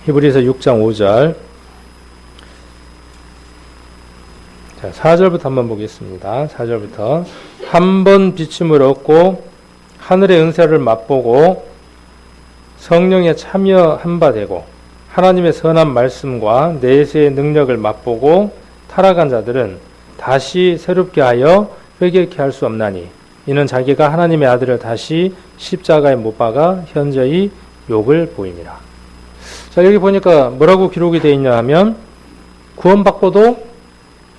히브리서 6장 5절. 자, 4절부터 한번 보겠습니다. 4절부터. 한 번 비춤을 얻고 하늘의 은사를 맛보고 성령에 참여한 바 되고 하나님의 선한 말씀과 내세의 능력을 맛보고 타락한 자들은 다시 새롭게 하여 회개케 할 수 없나니 이는 자기가 하나님의 아들을 다시 십자가에 못 박아 현저히 욕을 보임이라. 자, 여기 보니까 뭐라고 기록이 되어 있냐 하면 구원받고도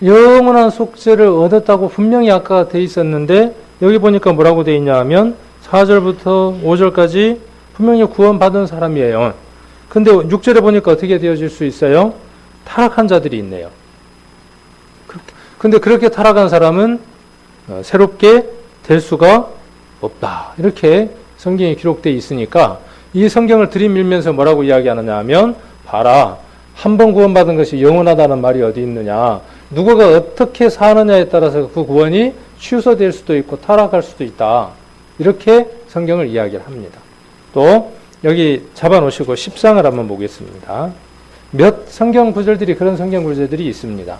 영원한 속죄를 얻었다고 분명히 아까 되어 있었는데 여기 보니까 뭐라고 되어 있냐 하면 4절부터 5절까지 분명히 구원받은 사람이에요. 근데 6절에 보니까 어떻게 되어질 수 있어요? 타락한 자들이 있네요. 근데 그렇게 타락한 사람은 새롭게 될 수가 없다. 이렇게 성경에 기록되어 있으니까 이 성경을 들이밀면서 뭐라고 이야기하느냐 하면 봐라. 한 번 구원받은 것이 영원하다는 말이 어디 있느냐. 누구가 어떻게 사느냐에 따라서 그 구원이 취소될 수도 있고 타락할 수도 있다. 이렇게 성경을 이야기를 합니다. 또 여기 잡아놓으시고 10장을 한번 보겠습니다. 몇 성경 구절들이 그런 성경 구절들이 있습니다.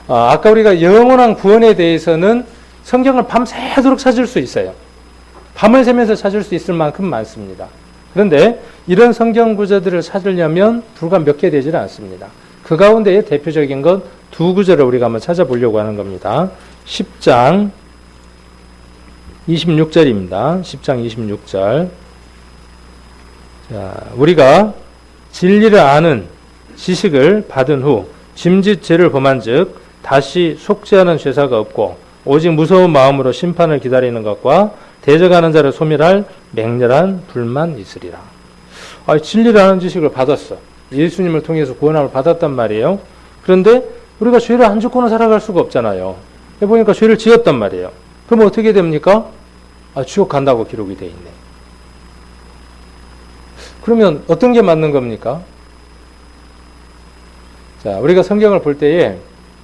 아까 우리가 영원한 구원에 대해서는 성경을 밤새도록 찾을 수 있어요. 밤을 새면서 찾을 수 있을 만큼 많습니다. 그런데 이런 성경 구절들을 찾으려면 불과 몇 개 되지는 않습니다. 그 가운데에 대표적인 것 두 구절을 우리가 한번 찾아보려고 하는 겁니다. 10장 26절입니다. 10장 26절. 자, 우리가 진리를 아는 지식을 받은 후 짐짓 죄를 범한 즉 다시 속죄하는 죄사가 없고 오직 무서운 마음으로 심판을 기다리는 것과 대적하는 자를 소멸할 맹렬한 불만 있으리라. 진리를 아는 지식을 받았어. 예수님을 통해서 구원함을 받았단 말이에요. 그런데 우리가 죄를 안 짓고는 살아갈 수가 없잖아요. 해보니까 죄를 지었단 말이에요. 그럼 어떻게 됩니까? 지옥 간다고 기록이 돼 있네. 그러면 어떤 게 맞는 겁니까? 자, 우리가 성경을 볼 때에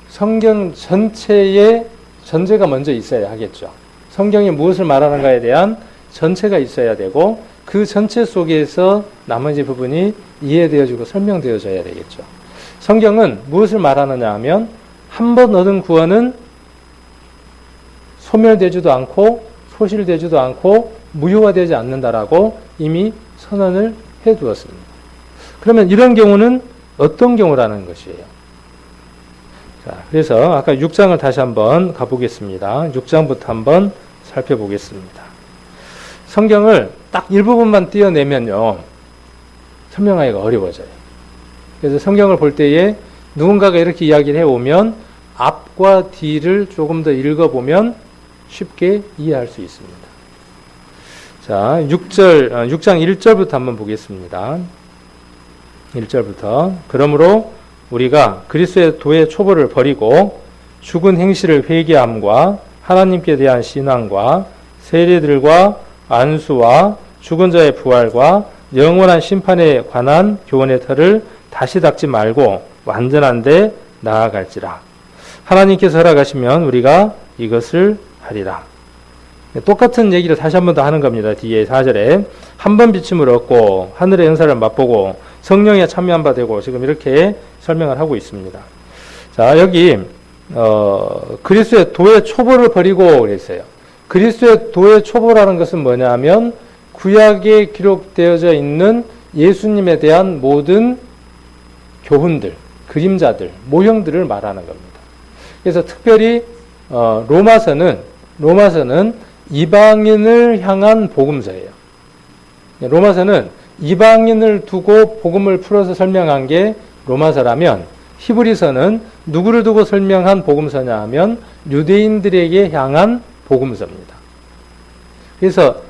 성경 전체의 전제가 먼저 있어야 하겠죠. 성경이 무엇을 말하는가에 대한 전체가 있어야 되고 그 전체 속에서 나머지 부분이 이해되어지고 설명되어져야 되겠죠. 성경은 무엇을 말하느냐 하면 한 번 얻은 구원은 소멸되지도 않고 소실되지도 않고 무효화되지 않는다라고 이미 선언을 해두었습니다. 그러면 이런 경우는 어떤 경우라는 것이에요? 자, 그래서 아까 6장을 다시 한번 가보겠습니다. 6장부터 한번 살펴보겠습니다. 성경을 딱 일부분만 띄어내면요, 설명하기가 어려워져요. 그래서 성경을 볼 때에 누군가가 이렇게 이야기를 해오면 앞과 뒤를 조금 더 읽어보면 쉽게 이해할 수 있습니다. 자, 6장 1절부터 한번 보겠습니다. 1절부터. 그러므로 우리가 그리스도의 도의 초보를 버리고 죽은 행실을 회개함과 하나님께 대한 신앙과 세례들과 안수와 죽은 자의 부활과 영원한 심판에 관한 교훈의 틀을 다시 닦지 말고 완전한 데 나아갈지라. 하나님께서 허락하시면 우리가 이것을 하리라. 똑같은 얘기를 다시 한 번 더 하는 겁니다. 뒤에 4절에 한 번 비침을 얻고 하늘의 은사를 맛보고 성령에 참여한 바 되고, 지금 이렇게 설명을 하고 있습니다. 자, 여기 그리스도의 도의 초보를 버리고 그랬어요. 그리스도의 도의 초보라는 것은 뭐냐 하면 구약에 기록되어져 있는 예수님에 대한 모든 교훈들, 그림자들, 모형들을 말하는 겁니다. 그래서 특별히 로마서는 이방인을 향한 복음서예요. 로마서는 이방인을 두고 복음을 풀어서 설명한 게 로마서라면, 히브리서는 누구를 두고 설명한 복음서냐 하면 유대인들에게 향한 복음서입니다. 그래서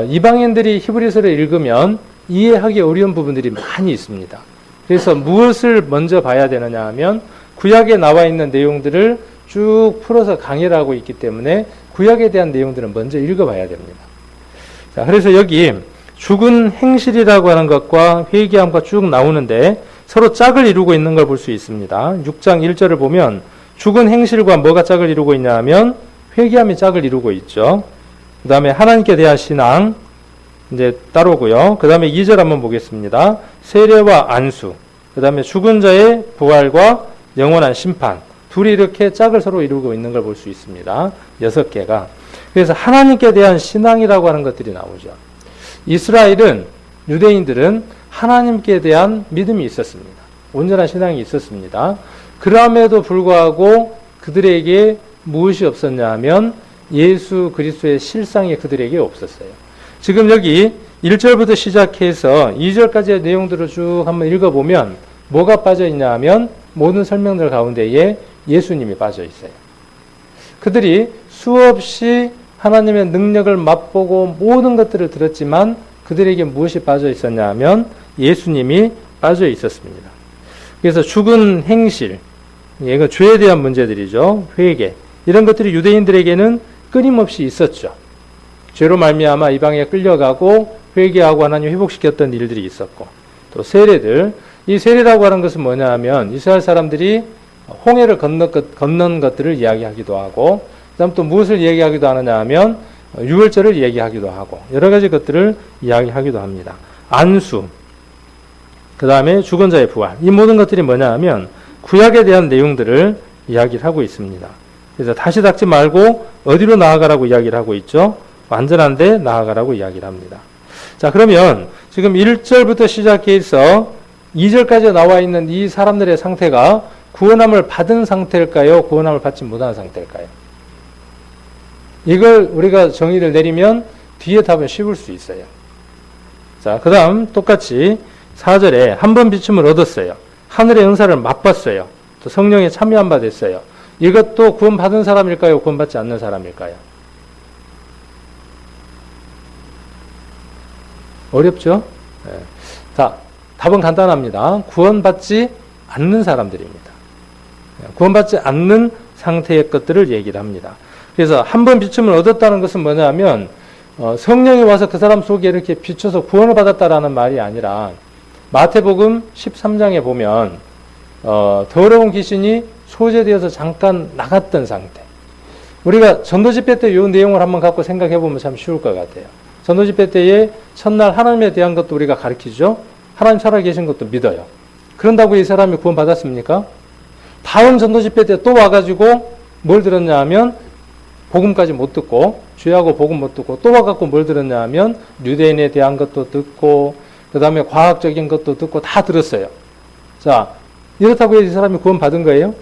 이방인들이 히브리서를 읽으면 이해하기 어려운 부분들이 많이 있습니다. 그래서 무엇을 먼저 봐야 되느냐 하면 구약에 나와 있는 내용들을 쭉 풀어서 강의를 하고 있기 때문에 구약에 대한 내용들은 먼저 읽어봐야 됩니다. 자, 그래서 여기 죽은 행실이라고 하는 것과 회개함과 쭉 나오는데 서로 짝을 이루고 있는 걸 볼 수 있습니다. 6장 1절을 보면 죽은 행실과 뭐가 짝을 이루고 있냐 하면 회개함이 짝을 이루고 있죠. 그 다음에 하나님께 대한 신앙 이제 따로고요. 그 다음에 2절 한번 보겠습니다. 세례와 안수, 그 다음에 죽은 자의 부활과 영원한 심판, 둘이 이렇게 짝을 서로 이루고 있는 걸 볼 수 있습니다. 6개가. 그래서 하나님께 대한 신앙이라고 하는 것들이 나오죠. 이스라엘은, 유대인들은 하나님께 대한 믿음이 있었습니다. 온전한 신앙이 있었습니다. 그럼에도 불구하고 그들에게 무엇이 없었냐 하면 예수 그리스도의 실상이 그들에게 없었어요. 지금 여기 1절부터 시작해서 2절까지의 내용들을 쭉 한번 읽어보면 뭐가 빠져있냐 하면 모든 설명들 가운데에 예수님이 빠져 있어요. 그들이 수없이 하나님의 능력을 맛보고 모든 것들을 들었지만 그들에게 무엇이 빠져 있었냐 하면 예수님이 빠져 있었습니다. 그래서 죽은 행실, 이거 죄에 대한 문제들이죠. 회개, 이런 것들이 유대인들에게는 끊임없이 있었죠. 죄로 말미암아 이방에 끌려가고 회개하고 하나님 회복시켰던 일들이 있었고, 또 세례들, 이 세례라고 하는 것은 뭐냐 하면 이스라엘 사람들이 홍해를 건넌 것들을 이야기하기도 하고, 그 다음 또 무엇을 이야기하기도 하느냐 하면 유월절을 이야기하기도 하고 여러 가지 것들을 이야기하기도 합니다. 안수, 그 다음에 죽은 자의 부활, 이 모든 것들이 뭐냐 하면 구약에 대한 내용들을 이야기를 하고 있습니다. 그래서 다시 닦지 말고 어디로 나아가라고 이야기를 하고 있죠? 완전한 데 나아가라고 이야기를 합니다. 자, 그러면 지금 1절부터 시작해서 2절까지 나와 있는 이 사람들의 상태가 구원함을 받은 상태일까요? 구원함을 받지 못한 상태일까요? 이걸 우리가 정의를 내리면 뒤에 답은 쉬울 수 있어요. 자, 그 다음 똑같이 4절에 한 번 비춤을 얻었어요. 하늘의 은사를 맛봤어요. 또 성령에 참여한 바 됐어요. 이것도 구원받은 사람일까요? 구원받지 않는 사람일까요? 어렵죠? 네. 자, 답은 간단합니다. 구원받지 않는 사람들입니다. 구원받지 않는 상태의 것들을 얘기를 합니다. 그래서 한 번 비춤을 얻었다는 것은 뭐냐면 성령이 와서 그 사람 속에 이렇게 비춰서 구원을 받았다라는 말이 아니라 마태복음 13장에 보면 더러운 귀신이 소재되어서 잠깐 나갔던 상태. 우리가 전도집회 때 이 내용을 한번 갖고 생각해 보면 참 쉬울 것 같아요. 전도집회 때에 첫날 하나님에 대한 것도 우리가 가르치죠. 하나님 살아계신 것도 믿어요. 그런다고 이 사람이 구원받았습니까? 다음 전도집회 때 또 와가지고 뭘 들었냐 하면 복음까지 못 듣고, 죄하고 복음 못 듣고 또 와갖고 뭘 들었냐 하면 유대인에 대한 것도 듣고 그 다음에 과학적인 것도 듣고 다 들었어요. 자, 이렇다고 이 사람이 구원받은 거예요?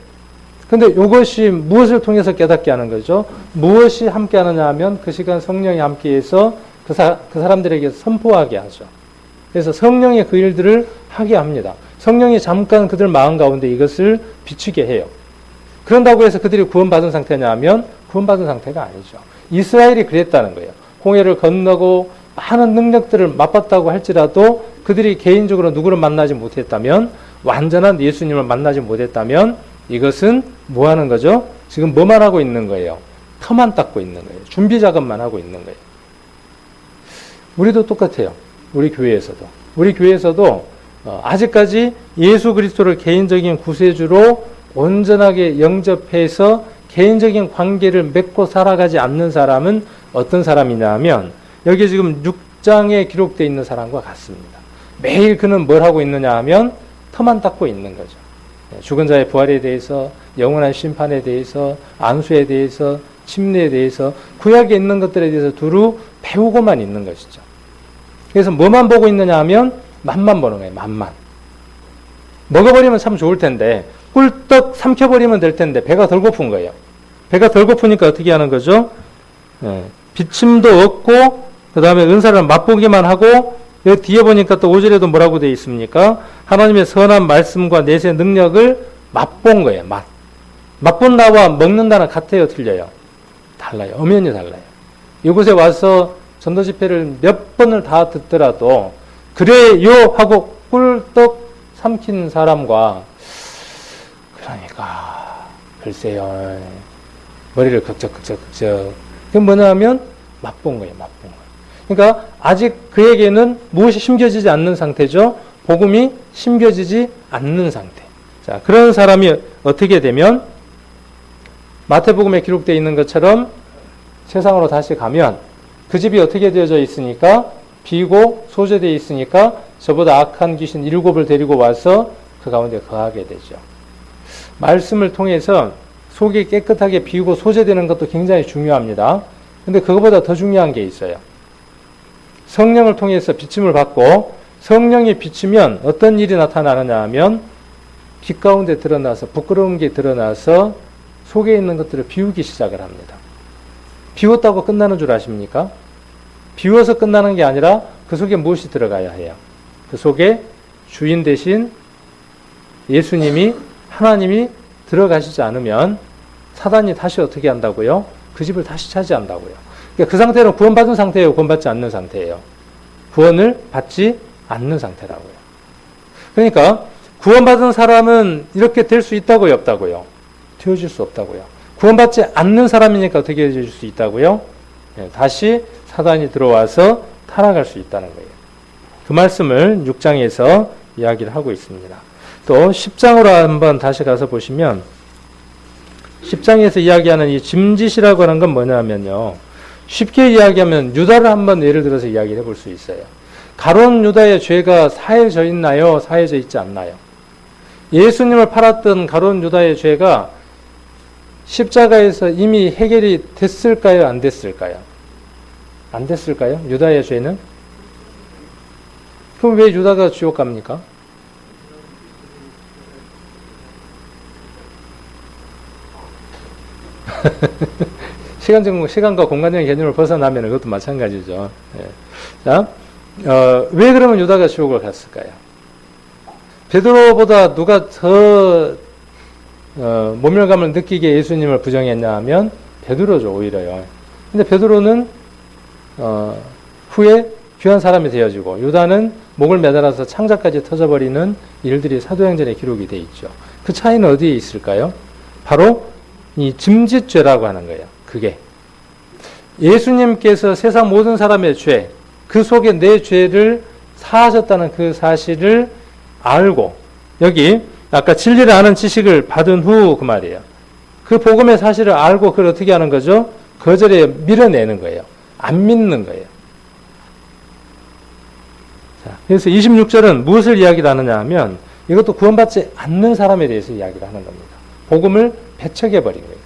근데 이것이 무엇을 통해서 깨닫게 하는 거죠? 무엇이 함께 하느냐 하면 그 시간 성령이 함께해서 그 사람들에게 선포하게 하죠. 그래서 성령의 그 일들을 하게 합니다. 성령이 잠깐 그들 마음 가운데 이것을 비추게 해요. 그런다고 해서 그들이 구원받은 상태냐 하면 구원받은 상태가 아니죠. 이스라엘이 그랬다는 거예요. 홍해를 건너고 많은 능력들을 맛봤다고 할지라도 그들이 개인적으로 누구를 만나지 못했다면, 완전한 예수님을 만나지 못했다면 이것은 뭐 하는 거죠? 지금 뭐만 하고 있는 거예요? 터만 닦고 있는 거예요. 준비 작업만 하고 있는 거예요. 우리도 똑같아요. 우리 교회에서도. 우리 교회에서도 아직까지 예수 그리스도를 개인적인 구세주로 온전하게 영접해서 개인적인 관계를 맺고 살아가지 않는 사람은 어떤 사람이냐 하면 여기 지금 6장에 기록되어 있는 사람과 같습니다. 매일 그는 뭘 하고 있느냐 하면 터만 닦고 있는 거죠. 죽은 자의 부활에 대해서, 영원한 심판에 대해서, 안수에 대해서, 침례에 대해서, 구약에 있는 것들에 대해서 두루 배우고만 있는 것이죠. 그래서 뭐만 보고 있느냐 하면 맛만 보는 거예요. 맛만. 먹어버리면 참 좋을 텐데 꿀떡 삼켜버리면 될 텐데 배가 덜 고픈 거예요. 배가 덜 고프니까 어떻게 하는 거죠? 비침도 없고 그 다음에 은사를 맛보기만 하고 여기 뒤에 보니까 또 5절에도 뭐라고 되어 있습니까? 하나님의 선한 말씀과 내세 능력을 맛본 거예요. 맛본다와 먹는다는 같아요? 틀려요? 달라요. 엄연히 달라요. 이곳에 와서 전도 집회를 몇 번을 다 듣더라도 그래요 하고 꿀떡 삼킨 사람과 그러니까 글쎄요 머리를 극적극적 그게 뭐냐면 맛본 거예요. 맛본 거. 그러니까 아직 그에게는 무엇이 심겨지지 않는 상태죠. 복음이 심겨지지 않는 상태. 자, 그런 사람이 어떻게 되면 마태복음에 기록되어 있는 것처럼 세상으로 다시 가면 그 집이 어떻게 되어져 있으니까 비고 소재되어 있으니까 저보다 악한 귀신 7을 데리고 와서 그 가운데 거하게 되죠. 말씀을 통해서 속이 깨끗하게 비우고 소재되는 것도 굉장히 중요합니다. 근데 그것보다 더 중요한 게 있어요. 성령을 통해서 비침을 받고 성령이 비치면 어떤 일이 나타나느냐 하면 빛 가운데 드러나서 부끄러운 게 드러나서 속에 있는 것들을 비우기 시작을 합니다. 비웠다고 끝나는 줄 아십니까? 비워서 끝나는 게 아니라 그 속에 무엇이 들어가야 해요? 그 속에 주인 대신 예수님이 하나님이 들어가시지 않으면 사단이 다시 어떻게 한다고요? 그 집을 다시 차지한다고요. 그러니까 그 상태는 구원받은 상태예요? 구원받지 않는 상태예요? 구원을 받지 않는 상태라고요. 그러니까 구원받은 사람은 이렇게 될 수 있다고요? 없다고요? 되어질 수 없다고요. 구원받지 않는 사람이니까 어떻게 되어질 수 있다고요? 다시 사단이 들어와서 타락할 수 있다는 거예요. 그 말씀을 6장에서 이야기를 하고 있습니다. 또 10장으로 한번 다시 가서 보시면 10장에서 이야기하는 이 짐짓이라고 하는 건 뭐냐면요. 쉽게 이야기하면 유다를 한번 예를 들어서 이야기를 해볼 수 있어요. 가룟 유다의 죄가 사해져 있나요? 사해져 있지 않나요? 예수님을 팔았던 가룟 유다의 죄가 십자가에서 이미 해결이 됐을까요? 안 됐을까요? 안 됐을까요? 유다의 죄는? 그럼 왜 유다가 지옥 갑니까? 시간과 공간적인 개념을 벗어나면 그것도 마찬가지죠. 예. 자, 왜 그러면 유다가 지옥을 갔을까요? 베드로보다 누가 더 모멸감을 느끼게 예수님을 부정했냐 하면 베드로죠, 오히려요. 근데 베드로는 후에 귀한 사람이 되어지고 유다는 목을 매달아서 창자까지 터져버리는 일들이 사도행전에 기록이 되어 있죠. 그 차이는 어디에 있을까요? 바로 이 짐짓죄라고 하는 거예요. 그게 예수님께서 세상 모든 사람의 죄, 그 속에 내 죄를 사하셨다는 그 사실을 알고 여기 아까 진리를 아는 지식을 받은 후 그 말이에요. 그 복음의 사실을 알고 그걸 어떻게 하는 거죠? 거절에 밀어내는 거예요. 안 믿는 거예요. 자, 그래서 26절은 무엇을 이야기를 하느냐 하면 이것도 구원받지 않는 사람에 대해서 이야기를 하는 겁니다. 복음을 배척해버린 거예요.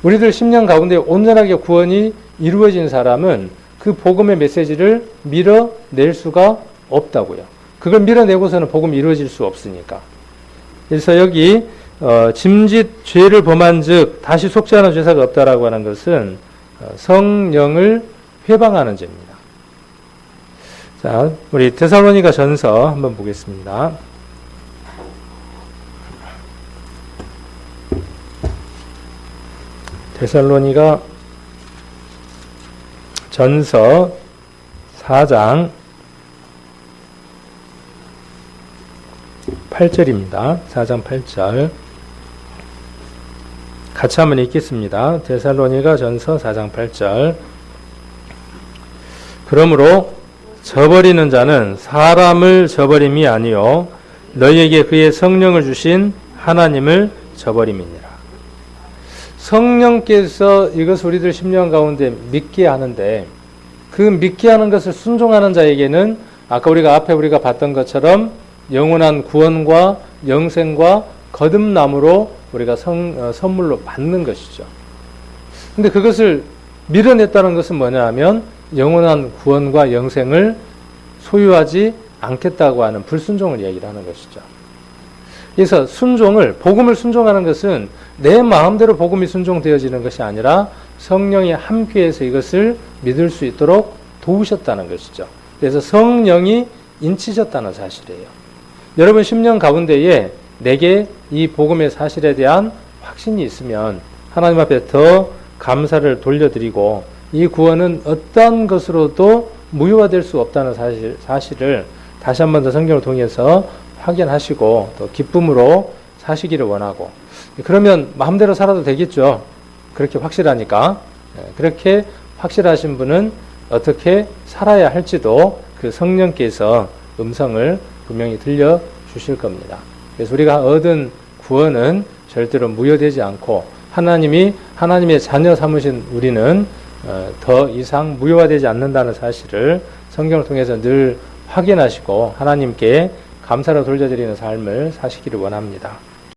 우리들 10년 가운데 온전하게 구원이 이루어진 사람은 그 복음의 메시지를 밀어낼 수가 없다고요. 그걸 밀어내고서는 복음이 이루어질 수 없으니까. 그래서 여기 짐짓 죄를 범한 즉 다시 속지 않은 죄사가 없다라고 하는 것은 성령을 회방하는 죄입니다. 자, 우리 데살로니가 전서 한번 보겠습니다. 데살로니가 전서 4장 8절입니다. 4장 8절. 같이 한번 읽겠습니다. 데살로니가 전서 4장 8절. 그러므로 저버리는 자는 사람을 저버림이 아니요 너희에게 그의 성령을 주신 하나님을 저버림이니라. 성령께서 이것을 우리들 심령 가운데 믿게 하는데 그 믿게 하는 것을 순종하는 자에게는 아까 우리가 봤던 것처럼 영원한 구원과 영생과 거듭남으로 우리가 선물로 받는 것이죠. 근데 그것을 밀어냈다는 것은 뭐냐 하면 영원한 구원과 영생을 소유하지 않겠다고 하는 불순종을 얘기를 하는 것이죠. 그래서 복음을 순종하는 것은 내 마음대로 복음이 순종되어지는 것이 아니라 성령이 함께해서 이것을 믿을 수 있도록 도우셨다는 것이죠. 그래서 성령이 인치셨다는 사실이에요. 여러분 심령 가운데에 내게 이 복음의 사실에 대한 확신이 있으면 하나님 앞에 더 감사를 돌려드리고 이 구원은 어떤 것으로도 무효화될 수 없다는 사실을 다시 한 번 더 성경을 통해서 확인하시고 또 기쁨으로 사시기를 원하고 그러면 마음대로 살아도 되겠죠. 그렇게 확실하니까. 그렇게 확실하신 분은 어떻게 살아야 할지도 그 성령께서 음성을 분명히 들려주실 겁니다. 그래서 우리가 얻은 구원은 절대로 무효되지 않고 하나님의 자녀 삼으신 우리는 더 이상 무효화되지 않는다는 사실을 성경을 통해서 늘 확인하시고 하나님께 감사를 돌려드리는 삶을 사시기를 원합니다.